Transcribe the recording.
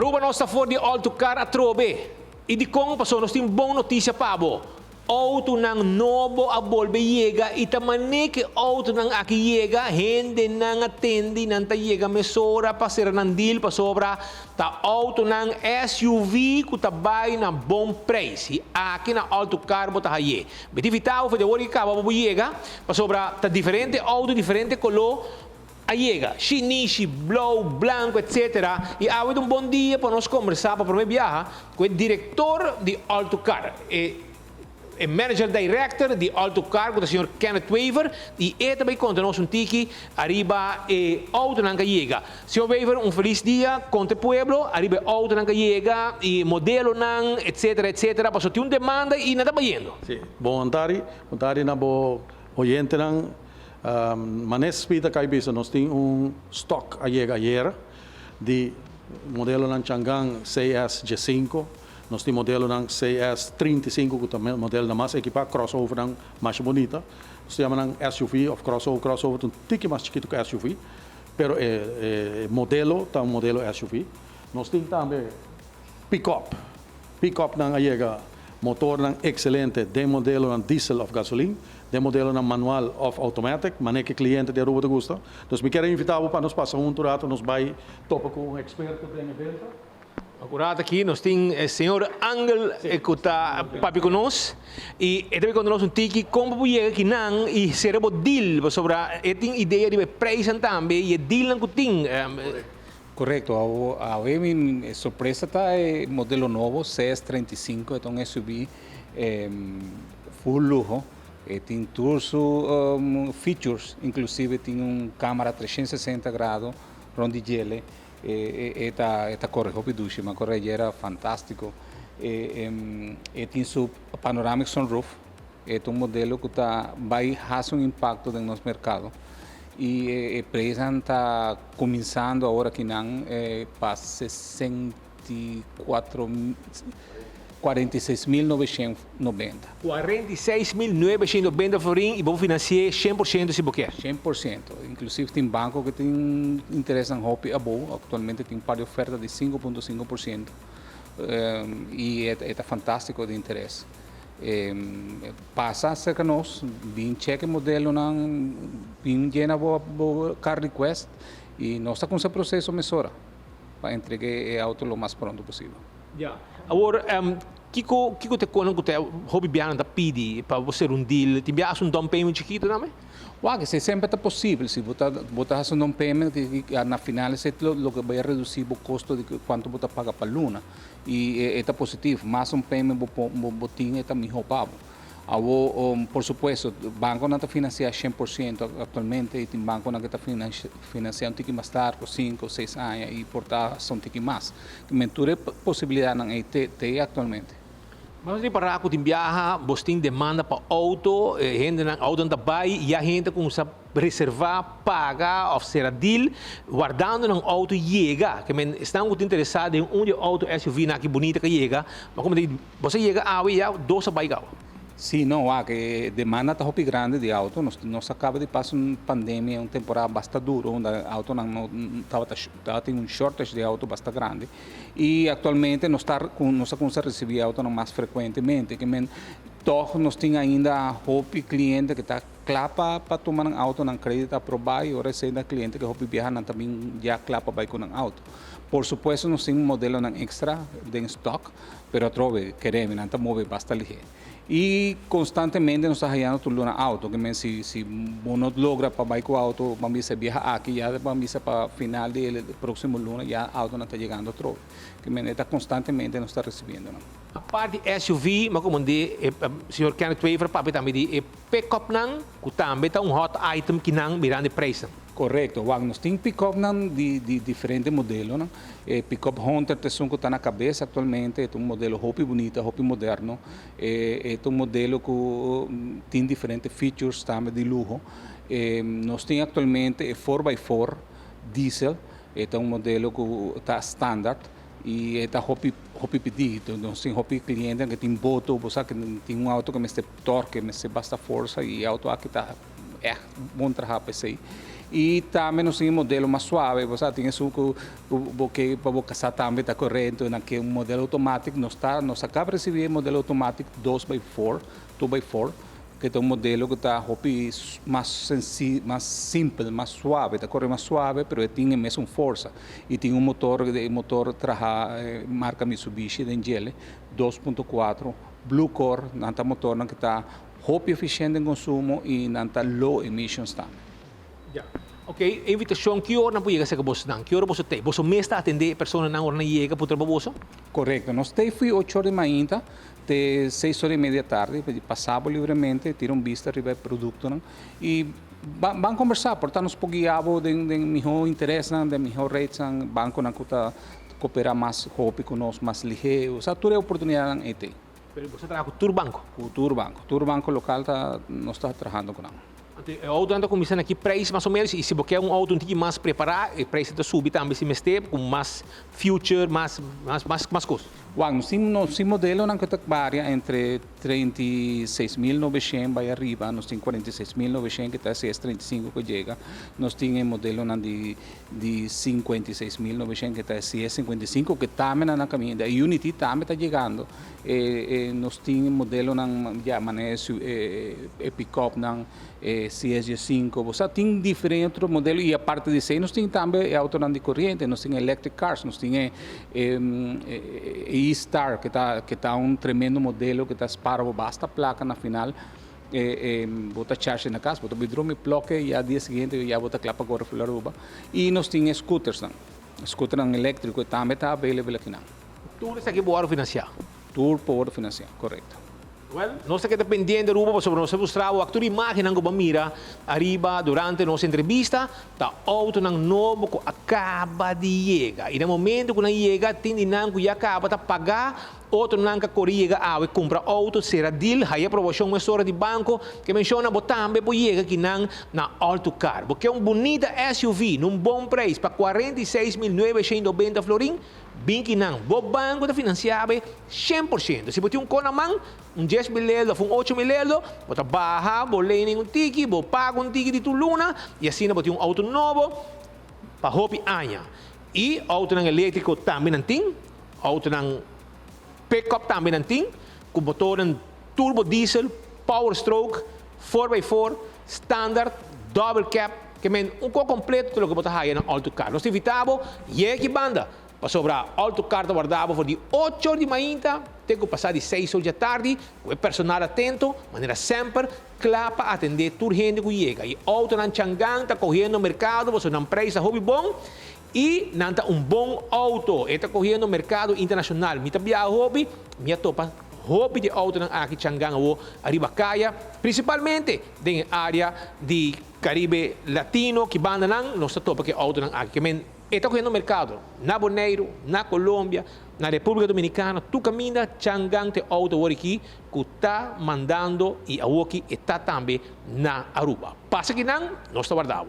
Aruba nós está fora de autocar a trobe. E de como passou, nós temos boa notícia para você. Auto nang novo a bolbe llega e tamane que auto nang aqui llega, gente nang atende nang ta llega mesora para ser nang deal para sobra ta auto nang SUV que ta buy na bom preço. E aqui na autocar bota aí. Betivitao foi de hora que acaba para llega para sobra ta diferente auto, diferente color. Llega, chinichi, blue, blanco, etc. E há um bom dia para nós conversar para o viajar com o diretor de autocar. E manager director de autocar, o senhor Kenneth Weaver, e ele também conta-nos tiki, arriba auto nanga llega. Senhor Weaver, feliz dia, conte pueblo, arriba auto nanga llega, e modelo nang, etc, etc. Passou tem demanda e nada bayendo. Sim, bom tarde na bo oyente nang, manes pita kaibisa, nós tem stock a llega ayer, de modelo nang Chang'an CS G5, nós temos modelo ng CS35, que é o modelo na mais equipado, crossover ng mais bonita. Nós temos ng SUV, of crossover, um tique mais chiquito que SUV, pero modelo, tá modelo SUV. Nós temos também pick-up ng ayega, motor ng excelente, de modelo ng diesel of gasoline, de modelo ng manual of automatic, maneque cliente de Aruba de Gusta. Nós me querem invitar para nos passar rato, nos vai topa com experto de evento. Accurato aqui, nós temos o senhor Angel que está papi conosco e também conosco tiki como pode aqui não e será o deal sobre tem ideia de preço também e deal não tem. Correcto, a mim surpresa está o modelo novo CS35, é um SUV full luxo, tem todos os features, inclusive tem câmera 360 graus, rondigele. Esta corre hopidushi, ma corregera fantástico. Tem su panoramic sunroof, é um modelo que vai fazer impacto no nosso mercado. E o preço está começando agora que não para 46.990. 46.990 florin e vou financiar 100% se você quer. 100%. Inclusive tem banco que tem interesse em hobby abo. Atualmente tem um par de ofertas de 5,5%. E é fantástico de interesse. Passa cerca de nós, vem cheque modelo, vem llena o car request e nós estamos com esse processo mesora para entregar o auto o mais pronto possível. Agora, Kiko te conta que o hobby biano da pidi para você deal, te enviar down payment chiquito também? Que se sempre está possível, se botar um down payment, na final é o que vai reduzir o custo de quanto você paga para a luna. E é positivo, mas um payment botinho é também roubado. Por supuesto, o banco não está financiando 100% atualmente, e tem banco que está financiando um pouquinho mais tarde, 5 ou 6 anos, e portar são um pouquinho mais. Mentura possibilidade não tem atualmente. Mas nem para que viaja, você tem demanda para auto, gente na auto da bai e a gente começa a reservar, pagar, ou ser a deal, guardando um auto chega, que estão muito interessados em auto SUV na que bonita que chega, mas como você chega a dois bai gal. Sim, não, que demanda está muito grande de auto. Nós acaba de passar uma pandemia, uma temporada bastante dura, onde o auto não estava tendo shortage de auto bastante grande. E atualmente nós estamos a receber auto mais frequentemente. Nós temos ainda cliente que está claro para tomar um auto na crédito aprovado e agora ainda cliente que viaja também já claro para com um auto. Por supuesto, nós temos modelo extra de stock, mas a trove queremos, não move bastante ligeiro. E constantemente nós estamos ganhando tudo no auto, que se não logra para com o auto, vamos viajar aqui, já vamos para final do próximo luna, já o auto não está chegando a trove. Que está constantemente nós está recebendo. A parte SUV, mas como diz o senhor Kenneth Weaver, papi também diz, pick-up não, que também é hot item que não mirando preço. Correto, nós temos pick-up de diferentes modelos. Pick-up Hunter que está na cabeça atualmente, é um modelo hopi bonito, hopi moderno. É um modelo que tem diferentes features também de luxo. Nós temos atualmente 4x4 diesel, é um modelo que está standard. E está hopi pedido, nós temos hopi cliente que tem boto, você que tem auto que me torque, me basta força e auto aqui está bom trabalho para isso. E também nós temos um modelo mais suave, você tem isso que para casar também está correndo, que é um modelo automático, nós acabamos de receber um modelo automático 2x4, que é um modelo que está mais simples, mais suave, está correndo mais suave, mas tem mesmo força. E tem um motor marca Mitsubishi, de Engele, 2.4, Blue Core, um motor que está eficiente em consumo e low emissions também. Yeah. Ok, invitasyon, que hora na po sa kabos nang? Que hora po sa te? Boso mesta atende persona nang hora na iega po trabalho boso? Correto. Nós fui 8 horas da manhã até 6 horas e meia da tarde, passava livremente, tiram vista sobre o produto e vão conversar, portanto, nós podemos de meu interesse, de meu rate, banco na que cooperar mais rápido conosco, mais ligeiro, essa toda a oportunidade que tem. Pero você trabalha com Turbanco? Com o Turbanco local nós está trabalhando com ele. O auto anda começando aqui, preço mais ou menos, e se você quer um auto um pouquinho mais preparado, o preço está subindo também se mestre, com mais future, mais custo. Nós temos modelo que varia entre 36.900 vai arriba, nós temos 46.900 que está CS35 que chega, nós temos modelo de 56.900 que está CS55 que também na caminho, a Unity também está chegando, nós temos modelo já manejo pick-up CS5, você tem diferentes modelos e a parte de 6 nós temos também auto de corrente, nós temos electric cars, nós temos E-Star que está um tremendo modelo que está para basta placa na final bota charge na casa, bota bidrome bloque e a dia seguinte já bota clapa agora para Aruba e nós temos scooters elétrico que também está available aqui não. Tudo isso aqui pode financiar. Tudo pode financiar, correto. Well, nós que dependendo da Aruba sobre nós mostrava a actor imagem que mira arriba durante nossa entrevista da auto ng novo que acaba de chegar e no momento que chega tem nang que acaba de pagar outro nang que chega a comprar auto será deal aí aprovação uma história de banco que menciona botambe por chega que na Alto Car porque é bonita SUV num bom preço para 46.990 florin bem que bo banco da financiável 100%. Se você tem conamang, 10 mil euros, 8 mil euros, você barra, você lê um tiki, você paga um tiki de Tuluna, e assim você tem um auto novo para hopi anya. E auto ng elétrico também não tem, auto ng pick-up também não tem, com motor ng turbo diesel, power stroke, 4x4, standard, double cap, que men um completo tudo que você haya ng Alto Car. Nós invitamos, que banda, para sobrar Alto Car guardava por de 8 horas de manhã, tem que passar de 6 horas da tarde, com o personal atento, maneira sempre, claro para atender toda gente que chega. E auto na Changang está correndo no mercado, você não preço hobby bom, e não está bom auto, está correndo no mercado internacional. Minha tabia hobby, minha topa hobby de auto na aqui Changang ou Aribacaya, principalmente na área de Caribe Latino, que banda não, nossa topa que auto na aqui, está correndo no mercado, na Bonaire, na Colômbia, na República Dominicana, tu caminha, Changang te auto aqui, que está mandando e a aqui está também na Aruba. Passa que não, nós está guardado.